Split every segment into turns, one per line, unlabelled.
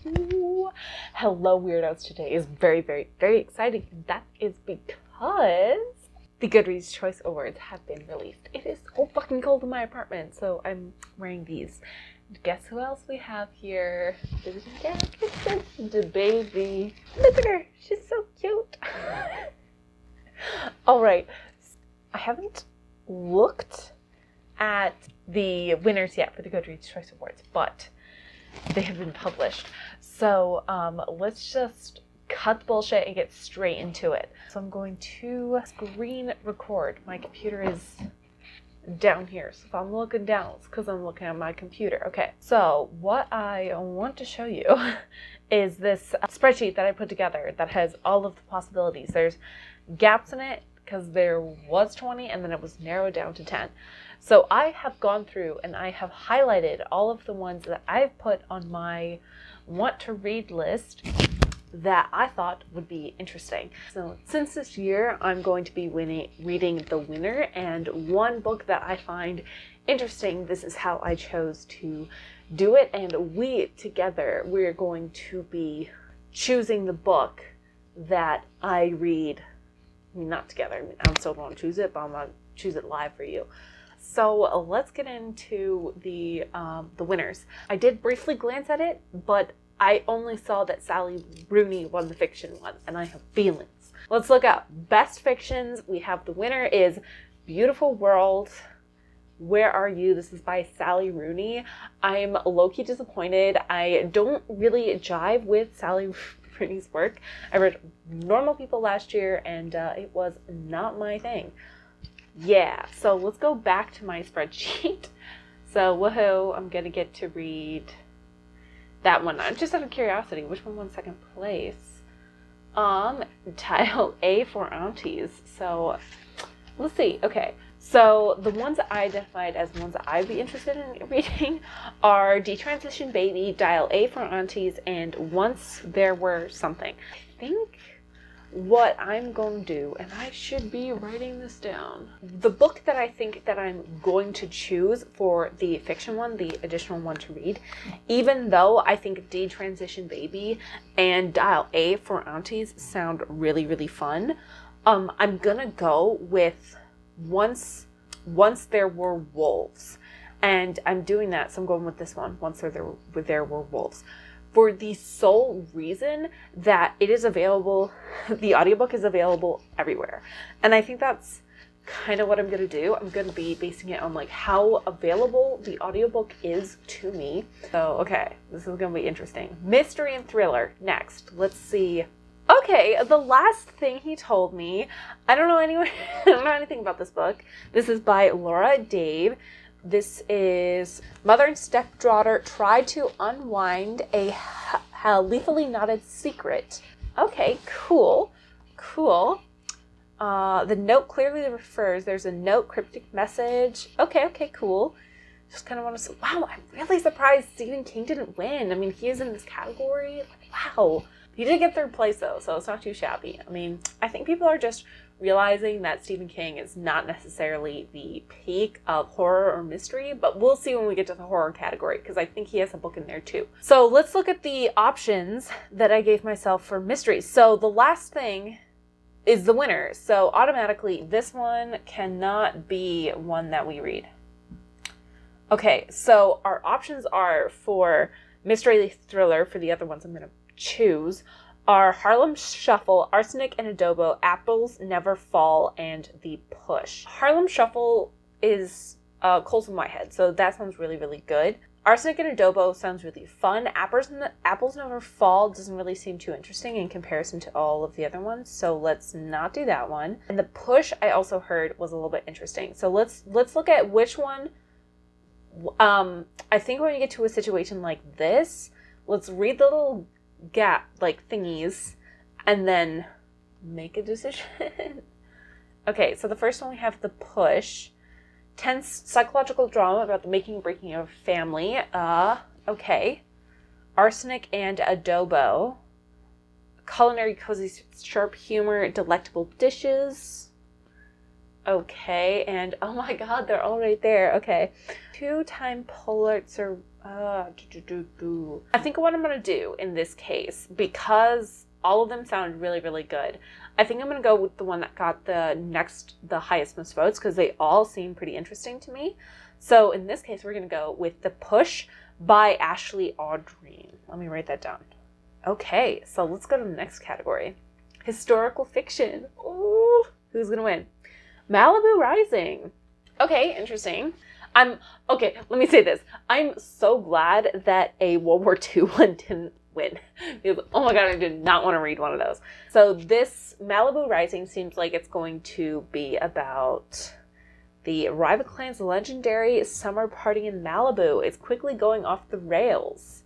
Ooh. Hello, weirdos. Today is very, very, very exciting. And that is because the Goodreads Choice Awards have been released. It is so fucking cold in my apartment, so I'm wearing these. Guess who else we have here? The baby. Look at her. She's so cute. All right. I haven't looked at the winners yet for the Goodreads Choice Awards, but they have been published. So let's just cut the bullshit and get straight into it. So I'm going to screen record. My computer is down here. So if I'm looking down, it's because I'm looking at my computer. Okay, so what I want to show you is this spreadsheet that I put together that has all of the possibilities. There's gaps in it because there was 20 and then it was narrowed down to 10. So I have gone through and I have highlighted all of the ones that I've put on my want to read list that I thought would be interesting. So since this year, I'm going to be reading the winner, and one book that I find interesting, this is how I chose to do it, and we together, we're going to be choosing the book that I read. Not together, I mean, I'm still going to choose it, but I'm going to choose it live for you. So let's get into the winners. I did briefly glance at it, but I only saw that Sally Rooney won the fiction one, and I have feelings. Let's look up best fictions. We have the winner is Beautiful World. Where Are You? This is by Sally Rooney. I'm low-key disappointed. I don't really jive with Sally Rooney's work. I read Normal People last year, and it was not my thing. Yeah, so let's go back to my spreadsheet. So, woohoo, I'm gonna get to read that one. I'm just out of curiosity, which one won second place? Title A for Aunties. So, let's see. Okay, so the ones that I identified as the ones that I'd be interested in reading are Detransition Baby, Dial A for Aunties, and Once There Were Something. I think what I'm going to do, and I should be writing this down, the book that I think that I'm going to choose for the fiction one, the additional one to read, even though I think Detransition Baby and Dial A for Aunties sound really, really fun, I'm gonna go with Once There Were Wolves. And I'm doing that, so I'm going with this one, Once There Were Wolves, for the sole reason that it is available, the audiobook is available everywhere. And I think that's kind of what I'm going to do. I'm going to be basing it on like how available the audiobook is to me. So, okay, this is going to be interesting. Mystery and thriller next. Let's see. Okay, the last thing he told me, I don't know anything about this book. This is by Laura Dave. This is mother and stepdaughter try to unwind a lethally knotted secret. Okay, cool. The note clearly refers, there's a note, cryptic message. Okay, cool. Just kind of want to say, wow, I'm really surprised Stephen King didn't win. I mean, he is in this category. Like, wow. He did get third place though, so it's not too shabby. I mean, I think people are just realizing that Stephen King is not necessarily the peak of horror or mystery, but we'll see when we get to the horror category, because I think he has a book in there too. So let's look at the options that I gave myself for mysteries. So the last thing is the winner. So automatically, this one cannot be one that we read. Okay, so our options are for mystery thriller, for the other ones I'm going to choose, are Harlem Shuffle, Arsenic and Adobo, Apples Never Fall, and The Push. Harlem Shuffle is Colson Whitehead, so that sounds really, really good. Arsenic and Adobo sounds really fun. Apples Never Fall doesn't really seem too interesting in comparison to all of the other ones, so let's not do that one. And The Push, I also heard, was a little bit interesting. So let's look at which one. I think when you get to a situation like this, let's read the little gap like thingies and then make a decision. Okay, so the first one we have The Push. Tense psychological drama about the making and breaking of a family. Okay. Arsenic and Adobo. Culinary cozy sharp humor, delectable dishes. Okay, and oh my god, they're all right there. Okay. 2-time Pulitzer I think what I'm going to do in this case, because all of them sound really, really good, I think I'm going to go with the one that got the highest most votes, because they all seem pretty interesting to me. So in this case, we're going to go with The Push by Ashley Audrine. Let me write that down. Okay, so let's go to the next category. Historical fiction. Ooh, who's going to win? Malibu Rising. Okay, interesting. Okay, let me say this. I'm so glad that a World War II one didn't win. Because, oh my god, I did not want to read one of those. So this Malibu Rising seems like it's going to be about the Rival Clan's legendary summer party in Malibu. It's quickly going off the rails.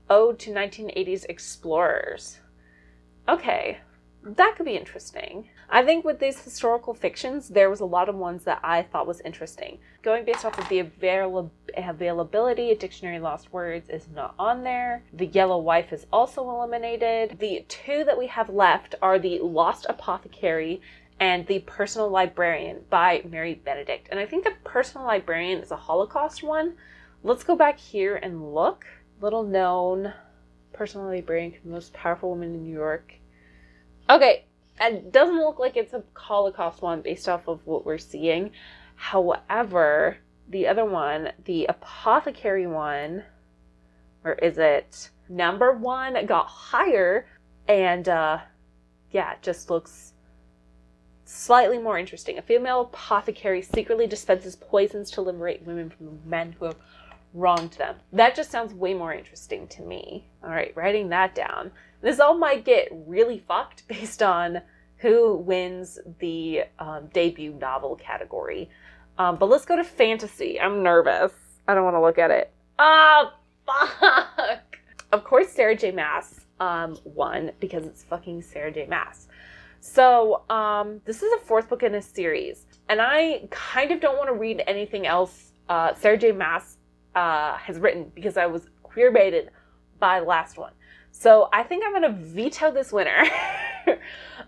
Ode to 1980s explorers. Okay, that could be interesting. I think with these historical fictions, there was a lot of ones that I thought was interesting. Going based off of the availability, Dictionary Lost Words is not on there. The Yellow Wife is also eliminated. The two that we have left are the Lost Apothecary and the Personal Librarian by Mary Benedict. And I think the Personal Librarian is a Holocaust one. Let's go back here and look. Little known, Personal Librarian, the most powerful woman in New York. Okay, it doesn't look like it's a Holocaust one based off of what we're seeing. However, the other one, the Apothecary one, or is it number one, got higher, and yeah, it just looks slightly more interesting. A female apothecary secretly dispenses poisons to liberate women from the men who have wronged them. That just sounds way more interesting to me. All right, writing that down. This all might get really fucked based on who wins the debut novel category. But let's go to fantasy. I'm nervous. I don't want to look at it. Oh, fuck! Of course, Sarah J. Maas won because it's fucking Sarah J. Maas. So, this is a fourth book in a series. And I kind of don't want to read anything else Sarah J. Maas has written because I was queer baited by the last one. So I think I'm going to veto this winner.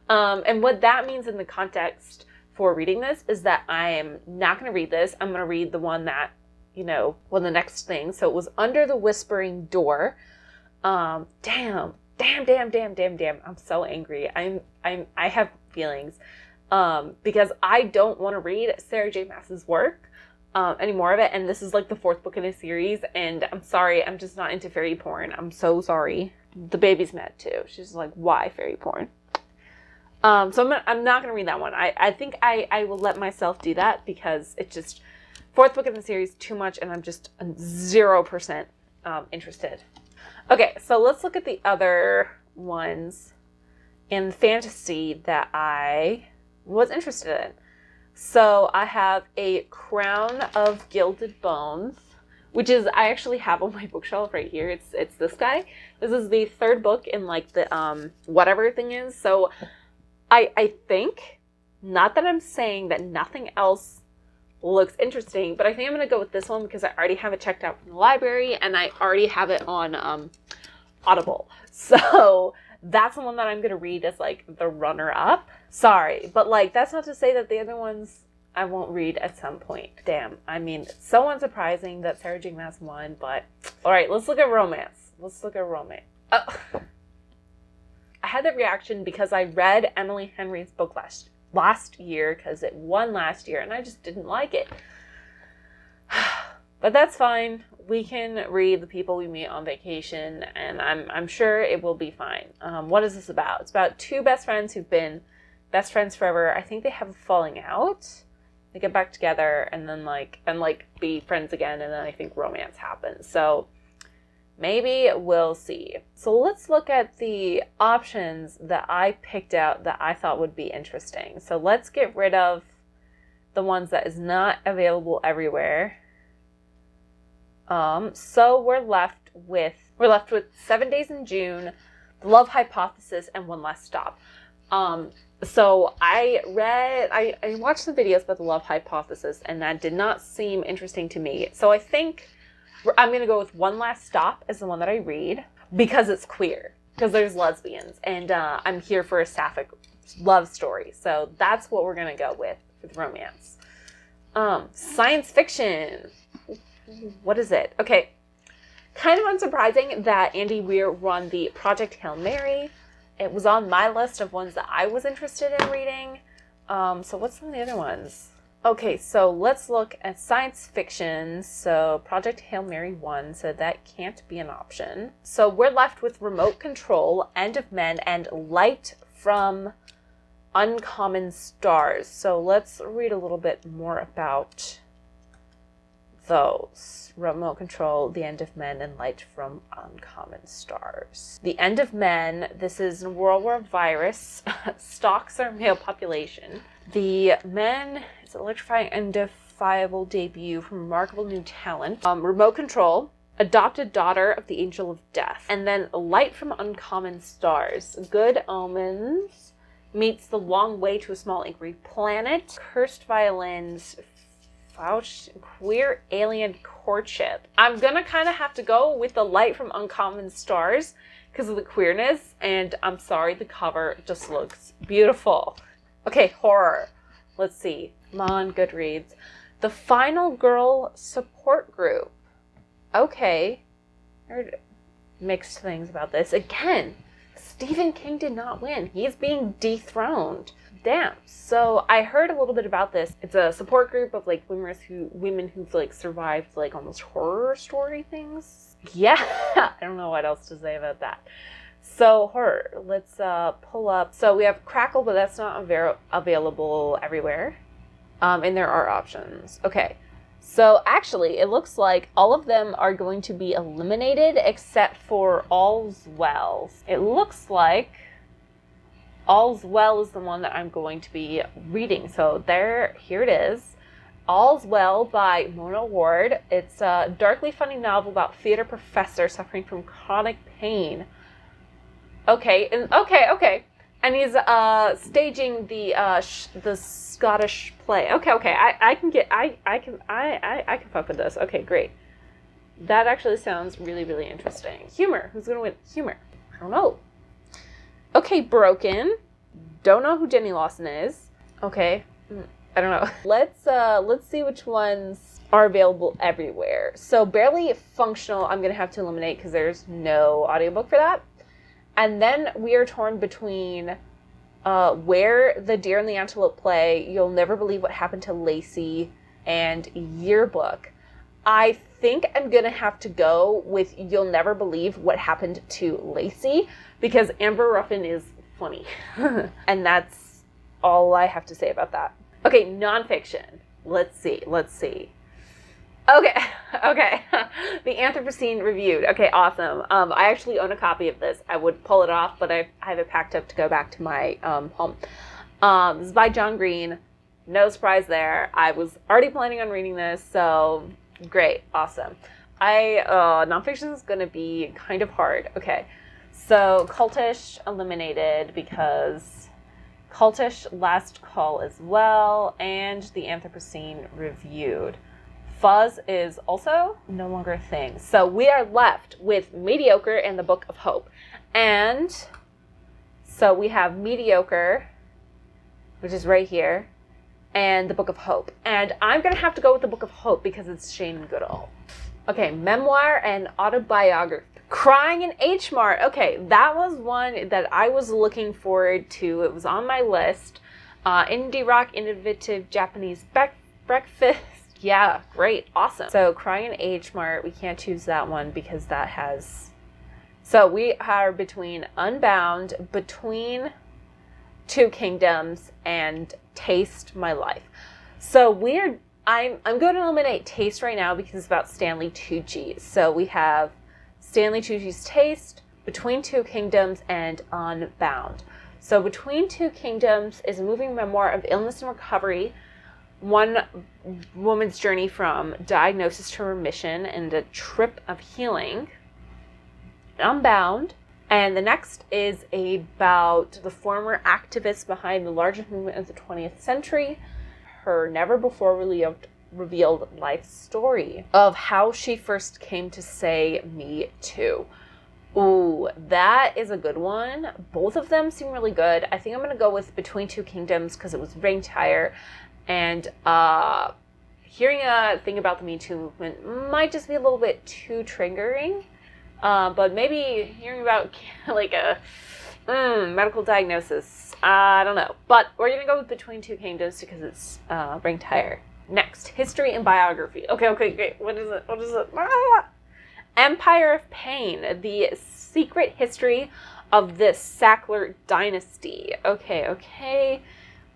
And what that means in the context for reading this is that I am not going to read this. I'm going to read the one that, won the next thing. So it was Under the Whispering Door. Damn. I'm so angry. I have feelings. Because I don't want to read Sarah J. Maas's work. Any more of it, and this is like the fourth book in a series, and I'm sorry, I'm just not into fairy porn. I'm so sorry. The baby's mad too. She's like, why fairy porn? So I'm not gonna read that one. I think I will let myself do that because it's just fourth book in the series, too much, and I'm just 0% interested. Okay, so let's look at the other ones in fantasy that I was interested in. So I have A Crown of Gilded Bones, which is, I actually have on my bookshelf right here. It's this guy. This is the third book in like the whatever thing is. So I think, not that I'm saying that nothing else looks interesting, but I think I'm going to go with this one because I already have it checked out from the library and I already have it on Audible. So that's the one that I'm going to read as like the runner-up. Sorry, but like that's not to say that the other ones I won't read at some point. Damn, I mean, it's so unsurprising that Sarah J. Maas won, but all right, let's look at romance. Oh. I had that reaction because I read Emily Henry's book last year because it won last year and I just didn't like it. But that's fine. We can read The People We Meet on Vacation, and I'm sure it will be fine. What is this about? It's about two best friends who've been best friends forever. I think they have a falling out. They get back together and then be friends again, and then I think romance happens. So maybe we'll see. So let's look at the options that I picked out that I thought would be interesting. So let's get rid of the ones that is not available everywhere. So we're left with 7 Days in June, The Love Hypothesis, and One Last Stop. So I watched some videos about The Love Hypothesis, and that did not seem interesting to me. So I think I'm going to go with One Last Stop as the one that I read because it's queer, because there's lesbians, and I'm here for a sapphic love story. So that's what we're going to go with for the romance. Science fiction. What is it? Okay. Kind of unsurprising that Andy Weir won the Project Hail Mary. It was on my list of ones that I was interested in reading. So what's some of the other ones? Okay, so let's look at science fiction. So Project Hail Mary won, so that can't be an option. So we're left with Remote Control, End of Men, and Light from Uncommon Stars. So let's read a little bit more about those. Remote Control, The End of Men, and Light from Uncommon Stars. The End of Men, this is a world where a virus stalks our male population. The Men is an electrifying, undefiable debut from remarkable new talent. Remote Control, adopted daughter of the Angel of Death. And then Light from Uncommon Stars. Good Omens meets The Long Way to a Small Angry Planet. Cursed Violins, Queer Alien Courtship. I'm gonna kind of have to go with The Light from Uncommon Stars because of the queerness, and I'm sorry, the cover just looks beautiful. Okay, horror. Let's see. I'm on Goodreads. The Final Girl Support Group. Okay. I heard mixed things about this. Again, Stephen King did not win. He's being dethroned. Damn. So I heard a little bit about this. It's a support group of like women who've like survived like almost horror story things. Yeah. I don't know what else to say about that. So horror. Let's pull up. So we have Crackle, but that's not available everywhere. And there are options. Okay. So actually, it looks like all of them are going to be eliminated except for All's Well. It looks like All's Well is the one that I'm going to be reading. So here it is. All's Well by Mona Ward. It's a darkly funny novel about theater professor suffering from chronic pain. Okay. And he's staging the Scottish play. Okay. I can fuck with this. Okay, great. That actually sounds really, really interesting. Humor. Who's gonna win? Humor. I don't know. Okay, Broken. Don't know who Jenny Lawson is. Okay. I don't know. Let's see which ones are available everywhere. So Barely Functional, I'm gonna have to eliminate because there's no audiobook for that. And then we are torn between Where the Deer and the Antelope Play, You'll Never Believe What Happened to Lacey, and Yearbook. I think I'm going to have to go with You'll Never Believe What Happened to Lacey because Amber Ruffin is funny. And that's all I have to say about that. Okay, nonfiction. Let's see. Okay. The Anthropocene Reviewed. Okay, awesome. I actually own a copy of this. I would pull it off, but I have it packed up to go back to my home. This is by John Green. No surprise there. I was already planning on reading this, so great. Awesome. Nonfiction is going to be kind of hard. Okay, so Cultish eliminated because Cultish Last Call as well, and The Anthropocene Reviewed. Fuzz is also no longer a thing. So we are left with Mediocre and the Book of Hope. And so we have Mediocre, which is right here, and the Book of Hope. And I'm going to have to go with the Book of Hope because it's Shane Goodall. Okay, Memoir and Autobiography. Crying in H Mart. Okay, that was one that I was looking forward to. It was on my list. Indie rock, innovative Japanese breakfast. Yeah, great, awesome. So Crying in H Mart, we can't choose that one because that has... So we are between Unbound, Between Two Kingdoms, and Taste My Life. So I'm going to eliminate Taste right now because it's about Stanley Tucci. So we have Stanley Tucci's Taste, Between Two Kingdoms, and Unbound. So Between Two Kingdoms is a moving memoir of illness and recovery, one woman's journey from diagnosis to remission and a trip of healing. Unbound. And the next is about the former activist behind the largest movement of the 20th century, her never before revealed life story of how she first came to say Me Too. Ooh, that is a good one. Both of them seem really good. I think I'm going to go with Between Two Kingdoms because it was ranked higher. And hearing a thing about the Me Too movement might just be a little bit too triggering. But maybe hearing about like a medical diagnosis, I don't know. But we're going to go with Between Two Kingdoms because it's ranked higher. Next, history and biography. Okay, great. What is it? Empire of Pain, the secret history of the Sackler dynasty. Okay.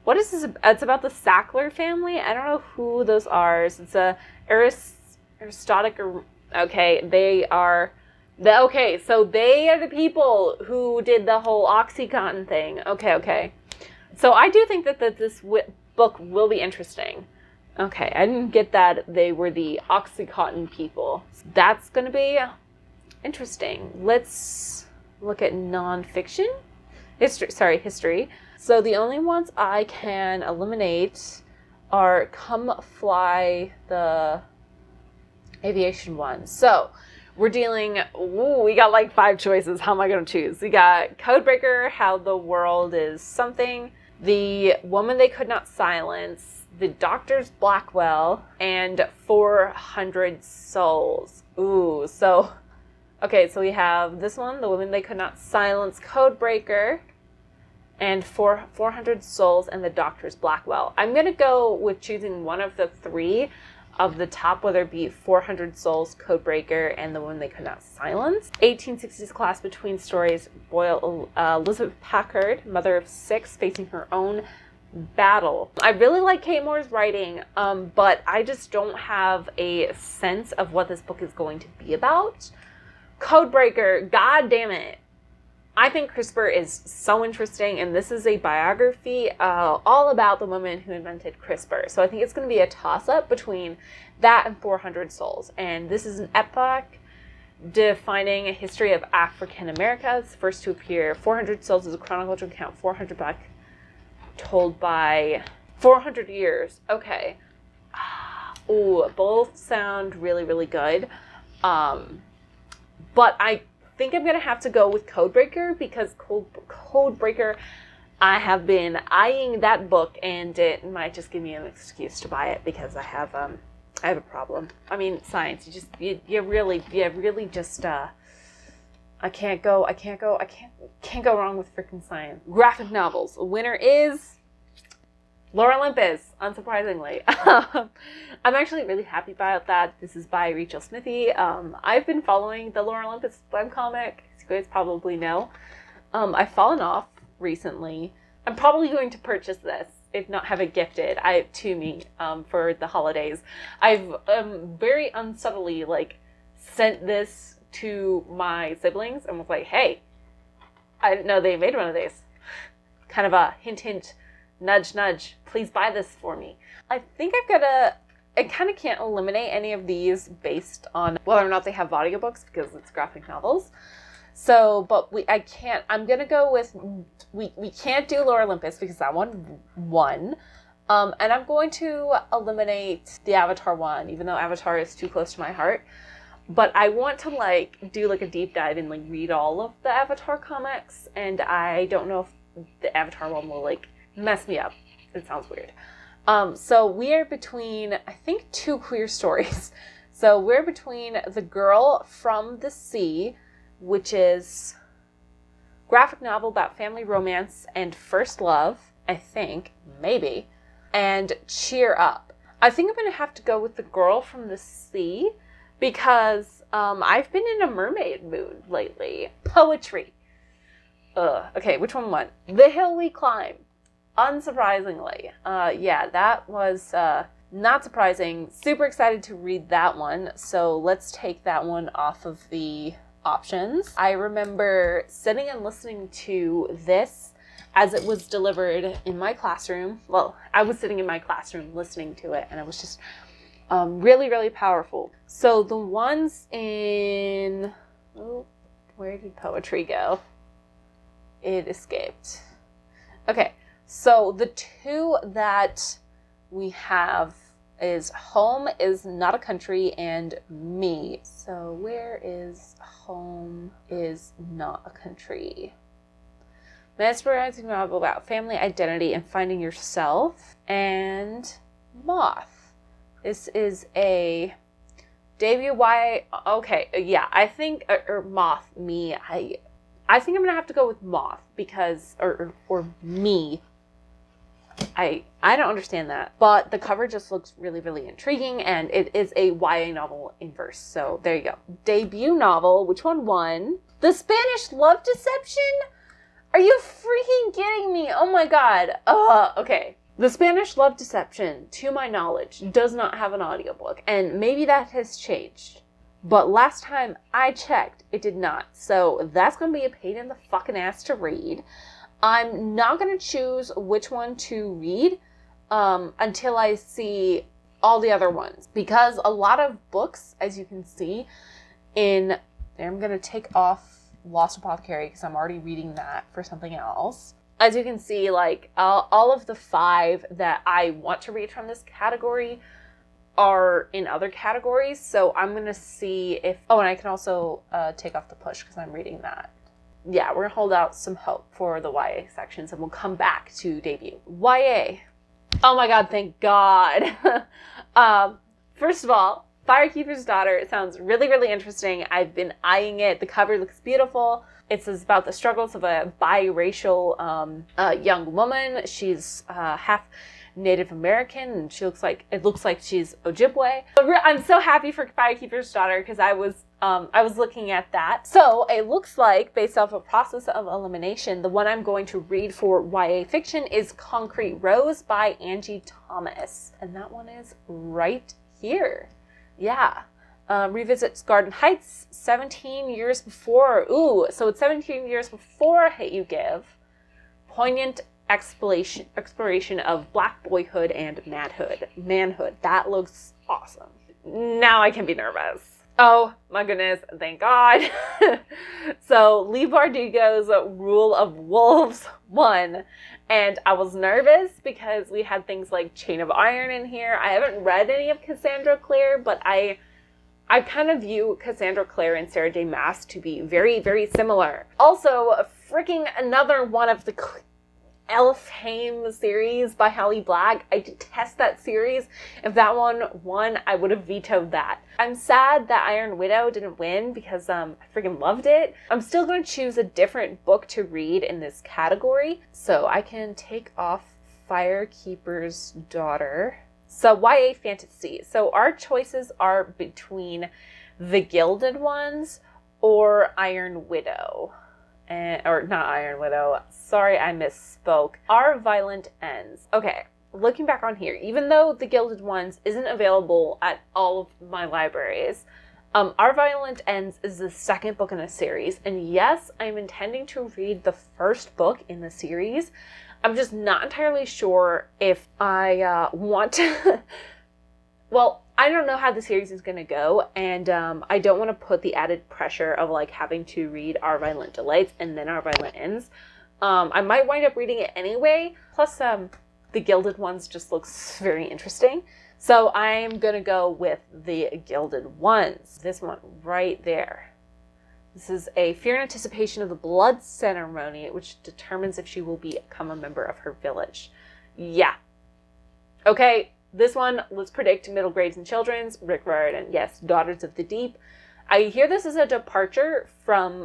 What is this? It's about the Sackler family. I don't know who those are. It's a aristocratic. So they are the people who did the whole OxyContin thing. Okay. So I do think that this book will be interesting. Okay, I didn't get that they were the OxyContin people. That's going to be interesting. Let's look at nonfiction. History. So the only ones I can eliminate are Come Fly, the aviation one. So we're we got like 5 choices. How am I going to choose? We got Codebreaker, How the World is Something, The Woman They Could Not Silence, The Doctor's Blackwell, and 400 Souls. So we have this one, The Woman They Could Not Silence, Codebreaker, and 400 Souls, and The Doctor's Blackwell. I'm going to go with choosing one of the 3 of the top, whether it be 400 Souls, Codebreaker, and The Woman They Could Not Silence. 1860s class between stories, Elizabeth Packard, mother of 6, facing her own battle. I really like Kate Moore's writing, but I just don't have a sense of what this book is going to be about. Codebreaker, god damn it. I think CRISPR is so interesting, and this is a biography all about the woman who invented CRISPR. So I think it's going to be a toss-up between that and 400 Souls. And this is an epoch defining a history of African America. It's the first to appear. 400 Souls is a chronological account, 400 back, told by 400 years. Okay. Both sound really, really good. But I think I'm going to have to go with Codebreaker because Codebreaker, I have been eyeing that book, and it might just give me an excuse to buy it because I have a problem. I mean, science, you really just, I can't go wrong with freaking science. Graphic novels. The winner is Lore Olympus, unsurprisingly. I'm actually really happy about that. This is by Rachel Smithy. I've been following the Lore Olympus webcomic, as you guys probably know. I've fallen off recently. I'm probably going to purchase this, if not have it gifted to me for the holidays. I've very unsubtly sent this to my siblings and was like, hey, I didn't know they made one of these. Kind of a hint, hint, nudge, nudge, please buy this for me. I think I kind of can't eliminate any of these based on whether or not they have audiobooks because it's graphic novels. So, but I'm going to go with, we can't do Lore Olympus because that one won. And I'm going to eliminate the Avatar one, even though Avatar is too close to my heart. But I want to do a deep dive and read all of the Avatar comics. And I don't know if the Avatar one will mess me up. It sounds weird. So we are between, I think, 2 queer stories. So we're between The Girl from the Sea, which is graphic novel about family romance and first love, I think, maybe, and Cheer Up. I think I'm going to have to go with The Girl from the Sea because I've been in a mermaid mood lately. Poetry. Okay, which one won? The Hill We Climb. Unsurprisingly. Yeah, that was not surprising. Super excited to read that one. So let's take that one off of the options. I remember sitting and listening to this as it was delivered in my classroom. Well, I was sitting in my classroom listening to it, and it was just really, really powerful. So the ones in... Oh, where did poetry go? It escaped. Okay. So the 2 that we have is Home is Not a Country and Me. So where is Home is Not a Country? Mesmerizing novel about family identity and finding yourself. And Moth.
This is a debut YA. Okay, yeah, I think, or Moth, me. I think I'm going to have to go with Moth because, or me. I don't understand that, but the cover just looks really, really intriguing, and it is a YA novel in verse. So there you go. Debut novel. Which one won? The Spanish Love Deception? Are you freaking kidding me? Oh my god. Okay. The Spanish Love Deception, to my knowledge, does not have an audiobook, and maybe that has changed. But last time I checked, it did not. So that's going to be a pain in the fucking ass to read. I'm not going to choose which one to read until I see all the other ones. Because a lot of books, as you can see, I'm going to take off Lost Apothecary because I'm already reading that for something else. As you can see, like, all of the 5 that I want to read from this category are in other categories. So I'm going to see if... Oh, and I can also take off the push because I'm reading that. Yeah, we're going to hold out some hope for the YA sections, and we'll come back to debut. YA. Oh my god, thank God. First of all, Firekeeper's Daughter. It sounds really, really interesting. I've been eyeing it. The cover looks beautiful. It's about the struggles of a biracial young woman. She's half Native American, and it looks like she's Ojibwe. I'm so happy for Firekeeper's Daughter because I was looking at that. So it looks like, based off a process of elimination, the one I'm going to read for YA fiction is Concrete Rose by Angie Thomas, and that one is right here. Yeah. Revisits Garden Heights 17 years before. Ooh, so it's 17 years before Hate U Give. Poignant exploration of Black boyhood and manhood. That looks awesome. Now I can be nervous. Oh my goodness, thank God. So Lee Bardugo's Rule of Wolves won, and I was nervous because we had things like Chain of Iron in here. I haven't read any of Cassandra Clare, but I kind of view Cassandra Clare and Sarah J. Maas to be very, very similar. Also, freaking another one of the Elfhame series by Hallie Black. I detest that series. If that one won, I would have vetoed that. I'm sad that Iron Widow didn't win because I freaking loved it. I'm still going to choose a different book to read in this category. So I can take off Firekeeper's Daughter. So YA fantasy. So our choices are between The Gilded Ones or Iron Widow. Or not Iron Widow. Sorry, I misspoke. Our Violent Ends. Okay, looking back on here, even though The Gilded Ones isn't available at all of my libraries, Our Violent Ends is the second book in the series. And yes, I'm intending to read the first book in the series. I'm just not entirely sure if I want to... Well, I don't know how the series is going to go, and I don't want to put the added pressure of like having to read Our Violent Delights and then Our Violent Ends. I might wind up reading it anyway. Plus, The Gilded Ones just looks very interesting. So I'm going to go with The Gilded Ones. This one right there. This is a fear and anticipation of the blood ceremony, which determines if she will become a member of her village. Yeah. Okay. This one, let's predict middle grades and children's, Rick Riordan, yes, Daughters of the Deep. I hear this is a departure from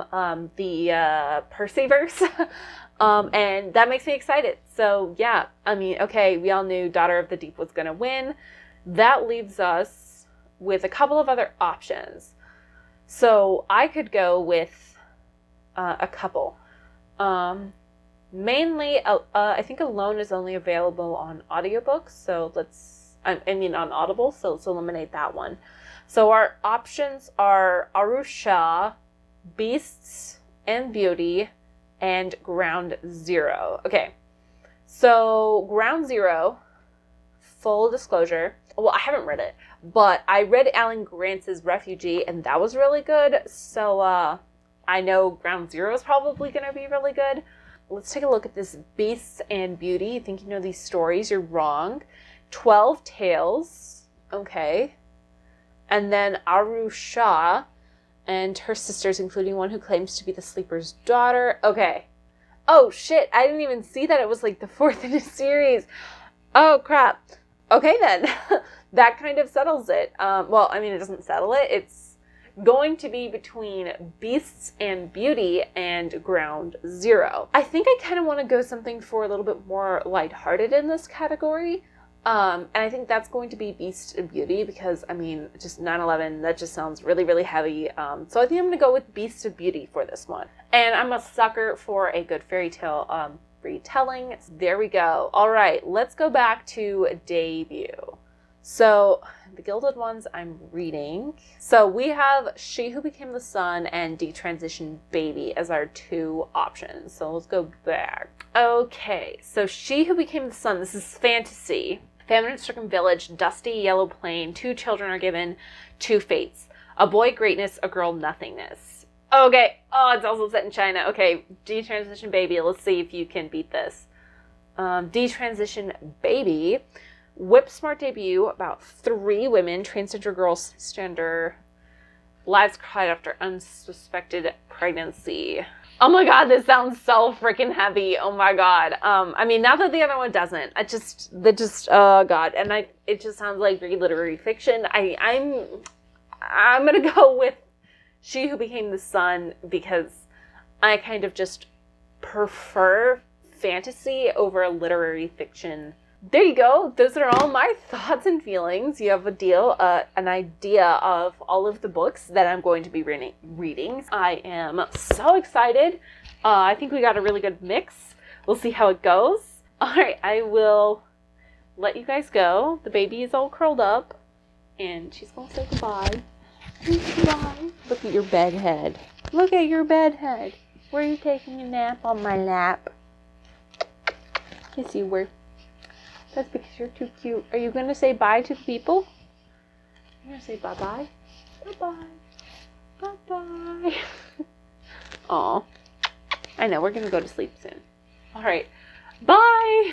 the Percyverse, and that makes me excited. So yeah, I mean, okay, we all knew Daughter of the Deep was going to win. That leaves us with a couple of other options. So I could go with a couple. Mainly, I think Alone is only available on audiobooks, so on Audible, so let's eliminate that one. So our options are Arusha, Beasts and Beauty, and Ground Zero. Okay, so Ground Zero, full disclosure, well, I haven't read it, but I read Alan Grant's Refugee, and that was really good, so I know Ground Zero is probably going to be really good. Let's take a look at this Beasts and Beauty. You think you know these stories, you're wrong. 12 Tales, okay. And then Arusha and her sisters, including one who claims to be the Sleeper's daughter. Okay. Oh, shit, I didn't even see that it was like the fourth in a series. Oh, crap. Okay, then. That kind of settles it. Well, I mean, it doesn't settle it. It's going to be between Beasts and Beauty and Ground Zero. I think I kind of want to go something for a little bit more lighthearted in this category. And I think that's going to be Beast and Beauty because, I mean, just 9/11, that just sounds really, really heavy. So I think I'm going to go with Beast of Beauty for this one. And I'm a sucker for a good fairy tale retelling. There we go. All right, let's go back to debut. So the Gilded Ones I'm reading. So we have She Who Became the Sun and Detransition Baby as our two options. So let's go back. Okay, so She Who Became the Sun. This is fantasy. Famine-stricken village, dusty yellow plain. 2 children are given 2 fates. A boy greatness, a girl nothingness. Okay. Oh, it's also set in China. Okay, Detransition Baby. Let's see if you can beat this. Detransition Baby. Whip Smart debut about 3 women, transgender girls, cisgender, lives cried after unsuspected pregnancy. Oh my god, this sounds so freaking heavy. Oh my god. I mean, not that the other one doesn't. Oh god. And it just sounds like very literary fiction. I'm gonna go with She Who Became the Sun because I kind of just prefer fantasy over literary fiction. There you go. Those are all my thoughts and feelings. You have an idea of all of the books that I'm going to be reading. I am so excited. I think we got a really good mix. We'll see how it goes. All right, I will let you guys go. The baby is all curled up, and she's going to say goodbye. Goodbye. Look at your bed head. Look at your bed head. Were you taking a nap on my lap? Yes, you were. That's because you're too cute. Are you going to say bye to the people? You're going to say bye-bye? Bye-bye. Bye-bye. Aw. I know, we're going to go to sleep soon. All right. Bye!